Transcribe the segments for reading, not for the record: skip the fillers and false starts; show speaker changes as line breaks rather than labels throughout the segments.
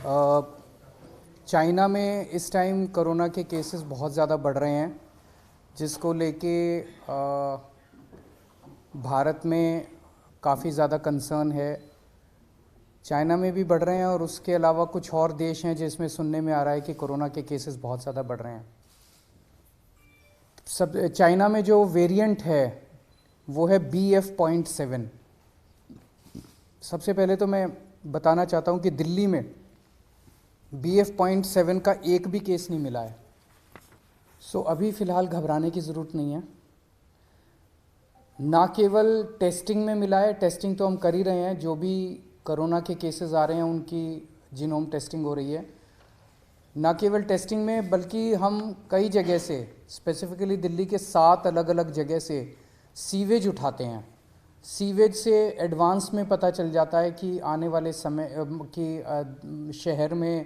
अ, China में इस time corona के केसेस बहुत ज़्यादा बढ़ रहे हैं, जिसको लेके भारत में काफ़ी ज़्यादा कंसर्न है। चाइना में भी बढ़ रहे हैं और उसके अलावा कुछ और देश हैं जिसमें सुनने में आ रहा है कि कोरोना के केसेस बहुत ज़्यादा बढ़ रहे हैं। सब चाइना में जो वेरिएंट है वो है BF.7। सबसे पहले तो मैं बताना चाहता हूँ कि दिल्ली में BF.7 का एक भी केस नहीं मिला है। सो अभी फ़िलहाल घबराने की ज़रूरत नहीं है। ना केवल टेस्टिंग में मिला है, टेस्टिंग तो हम कर ही रहे हैं, जो भी कोरोना के केसेस आ रहे हैं उनकी जीनोम टेस्टिंग हो रही है। ना केवल टेस्टिंग में बल्कि हम कई जगह से, स्पेसिफिकली दिल्ली के 7 अलग अलग जगह से सीवेज उठाते हैं। सीवेज से एडवांस में पता चल जाता है कि आने वाले समय कि शहर में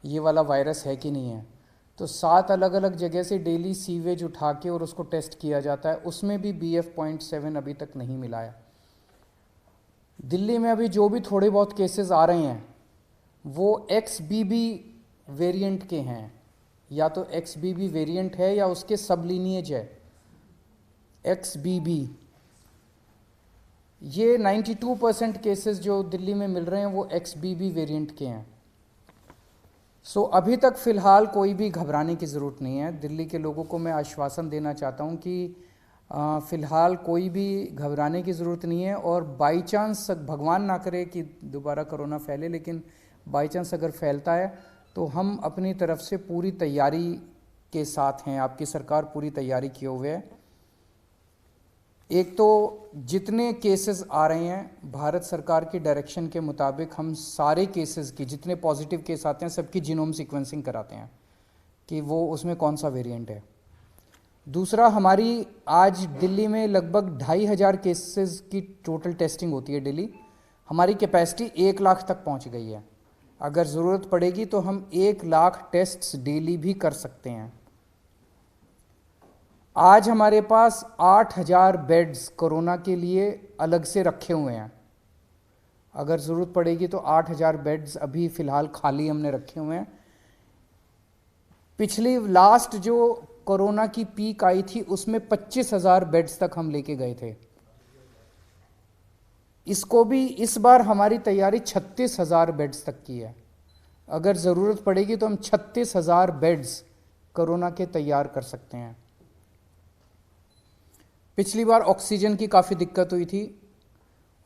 ये वाला वायरस है कि नहीं है। तो 7 अलग अलग जगह से डेली सीवेज उठा के और उसको टेस्ट किया जाता है, उसमें भी BF.7 अभी तक नहीं मिला है। दिल्ली में अभी जो भी थोड़े बहुत केसेस आ रहे हैं वो XBB वेरिएंट के हैं, या तो XBB वेरिएंट है या उसके सब लीनिएज है XBB। ये 92% केसेस जो दिल्ली में मिल रहे हैं वो XBB वेरिएंट के हैं। सो अभी तक फ़िलहाल कोई भी घबराने की ज़रूरत नहीं है। दिल्ली के लोगों को मैं आश्वासन देना चाहता हूँ कि फ़िलहाल कोई भी घबराने की ज़रूरत नहीं है। और बाई चांस, भगवान ना करे कि दोबारा कोरोना फैले, लेकिन बाई चांस अगर फैलता है तो हम अपनी तरफ से पूरी तैयारी के साथ हैं। आपकी सरकार पूरी तैयारी किए हुए है। एक तो जितने केसेस आ रहे हैं, भारत सरकार की डायरेक्शन के मुताबिक हम सारे केसेस की, जितने पॉजिटिव केस आते हैं सबकी जीनोम सीक्वेंसिंग कराते हैं कि वो उसमें कौन सा वेरिएंट है। दूसरा, हमारी आज दिल्ली में लगभग 2,500 केसेस की टोटल टेस्टिंग होती है डेली। हमारी कैपेसिटी 1 लाख तक पहुंच गई है। अगर ज़रूरत पड़ेगी तो हम 1 लाख टेस्ट्स डेली भी कर सकते हैं। आज हमारे पास 8,000 बेड्स कोरोना के लिए अलग से रखे हुए हैं। अगर ज़रूरत पड़ेगी तो 8,000 बेड्स अभी फ़िलहाल खाली हमने रखे हुए हैं। पिछली लास्ट जो कोरोना की पीक आई थी उसमें 25,000 बेड्स तक हम लेके गए थे। इसको भी इस बार हमारी तैयारी 36,000 बेड्स तक की है। अगर ज़रूरत पड़ेगी तो हम 36,000 बेड्स कोरोना के तैयार कर सकते हैं। पिछली बार ऑक्सीजन की काफ़ी दिक्कत हुई थी।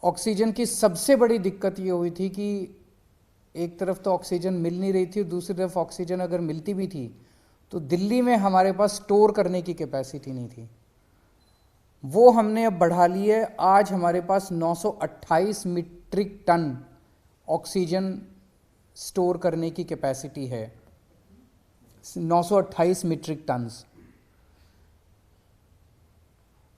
ऑक्सीजन की सबसे बड़ी दिक्कत ये हुई थी कि एक तरफ तो ऑक्सीजन मिल नहीं रही थी और दूसरी तरफ ऑक्सीजन अगर मिलती भी थी तो दिल्ली में हमारे पास स्टोर करने की कैपेसिटी नहीं थी। वो हमने अब बढ़ा ली है। आज हमारे पास 928 मीट्रिक टन ऑक्सीजन स्टोर करने की कैपेसिटी है। 928 मीट्रिक टन्स।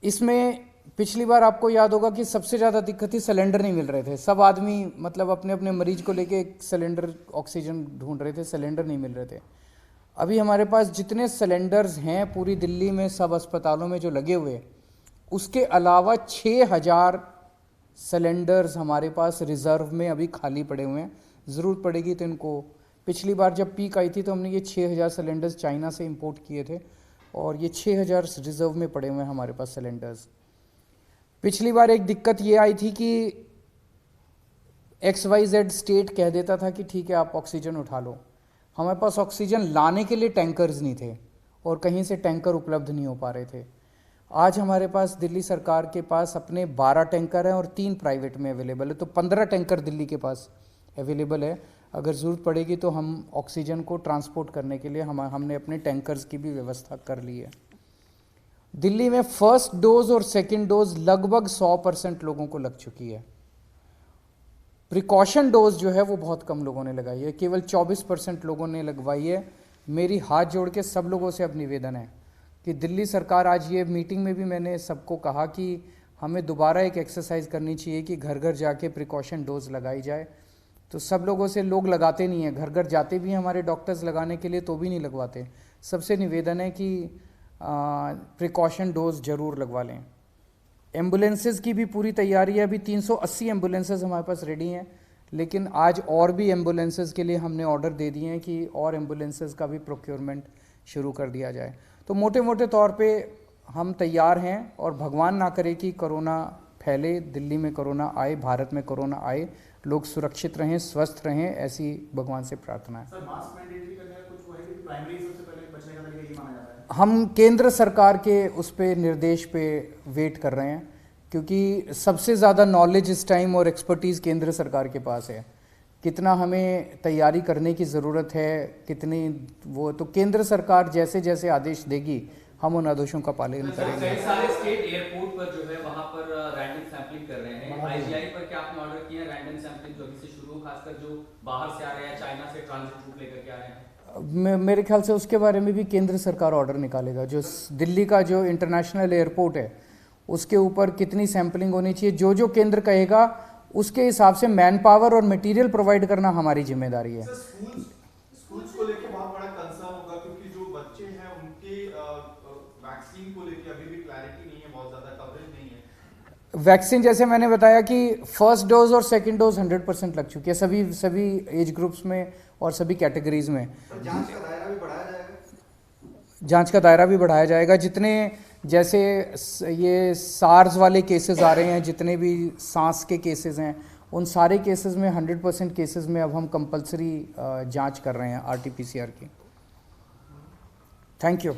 इसमें पिछली बार आपको याद होगा कि सबसे ज़्यादा दिक्कत थी, सिलेंडर नहीं मिल रहे थे। सब आदमी मतलब अपने अपने मरीज को लेके एक सिलेंडर ऑक्सीजन ढूंढ रहे थे, सिलेंडर नहीं मिल रहे थे। अभी हमारे पास जितने सिलेंडर्स हैं पूरी दिल्ली में सब अस्पतालों में जो लगे हुए, उसके अलावा 6,000 सिलेंडर्स हमारे पास रिज़र्व में अभी खाली पड़े हुए हैं। ज़रूरत पड़ेगी तो इनको, पिछली बार जब पीक आई थी तो हमने ये 6,000 सिलेंडर्स चाइना से इंपोर्ट किए थे और ये 6,000 रिज़र्व में पड़े हुए हैं हमारे पास सिलेंडर्स। पिछली बार एक दिक्कत ये आई थी कि XYZ स्टेट कह देता था कि ठीक है आप ऑक्सीजन उठा लो। हमारे पास ऑक्सीजन लाने के लिए टैंकर्स नहीं थे और कहीं से टैंकर उपलब्ध नहीं हो पा रहे थे। आज हमारे पास दिल्ली सरकार के पास अपने 12 टैंकर हैं और 3 प्राइवेट में अवेलेबल है, तो 15 टैंकर दिल्ली के पास अवेलेबल है। अगर ज़रूरत पड़ेगी तो हम ऑक्सीजन को ट्रांसपोर्ट करने के लिए हमने अपने टैंकर्स की भी व्यवस्था कर ली है। दिल्ली में फर्स्ट डोज और सेकेंड डोज लगभग 100% लोगों को लग चुकी है। प्रिकॉशन डोज जो है वो बहुत कम लोगों ने लगाई है, केवल 24% लोगों ने लगवाई है। मेरी हाथ जोड़ के सब लोगों से अब निवेदन है कि दिल्ली सरकार, आज ये मीटिंग में भी मैंने सबको कहा कि हमें दोबारा एक एक्सरसाइज करनी चाहिए कि घर घर जाके प्रिकॉशन डोज लगाई जाए। तो सब लोगों से, लोग लगाते नहीं हैं, घर घर जाते भी हैं हमारे डॉक्टर्स लगाने के लिए तो भी नहीं लगवाते। सबसे निवेदन है कि प्रिकॉशन डोज ज़रूर लगवा लें। एम्बुलेंसेस की भी पूरी तैयारी है। अभी 380 एम्बुलेंसेस हमारे पास रेडी हैं लेकिन आज और भी एम्बुलेंसेस के लिए हमने ऑर्डर दे दिए हैं कि और एम्बुलेंसेस का भी प्रोक्योरमेंट शुरू कर दिया जाए। तो मोटे मोटे तौर पे हम तैयार हैं और भगवान ना करे कि कोरोना फैले, दिल्ली में कोरोना आए, भारत में कोरोना आए, लोग सुरक्षित रहें, स्वस्थ रहें, ऐसी भगवान से प्रार्थना है।
सर मास्क मैंडेटरी करने का कुछ वो है कि प्राइमरी सबसे पहले बचने का तरीका ये माना जाता है?
हम केंद्र सरकार के उस पे निर्देश पे वेट कर रहे हैं, क्योंकि सबसे ज़्यादा नॉलेज इस टाइम और एक्सपर्टीज़ केंद्र सरकार के पास है। कितना हमें तैयारी करने की ज़रूरत है, कितनी वो, तो केंद्र सरकार जैसे जैसे आदेश देगी हम उन आदेशों का पालन करेंगे।
कई सारे स्टेट एयरपोर्ट पर जो है वहां पर रैंडम सैंपलिंग कर रहे हैं। आईजीआई पर क्या आपने ऑर्डर किया है रैंडम सैंपलिंग जो अभी से शुरू हो, खासकर जो बाहर से आ रहे हैं, चाइना से ट्रांजिट रूट लेकर के आ रहे हैं?
मेरे ख्याल से उसके बारे में भी केंद्र सरकार ऑर्डर निकालेगा। जो दिल्ली का जो इंटरनेशनल एयरपोर्ट है उसके ऊपर कितनी सैंपलिंग होनी चाहिए, जो जो केंद्र कहेगा उसके हिसाब से मैन पावर और मटेरियल प्रोवाइड करना हमारी जिम्मेदारी है।
स्कूल्स को लेके बहुत बड़ा कंसर्न होगा, क्योंकि जो बच्चे हैं उनके वैक्सीन को लेके अभी भी क्लैरिटी नहीं है, बहुत ज्यादा कवरेज नहीं है।
वैक्सीन जैसे मैंने बताया कि फर्स्ट डोज और सेकंड डोज 100% लग चुकी है सभी एज ग्रुप्स में और सभी कैटेगरीज में।
जांच का दायरा भी बढ़ाया जाएगा?
जांच का दायरा भी बढ़ाया जाएगा। जितने जैसे ये सार्स वाले केसेस आ रहे हैं, जितने भी सांस के केसेस हैं, उन सारे केसेस में 100% केसेस में अब हम कंपलसरी जांच कर रहे हैं RT-PCR की। Thank you.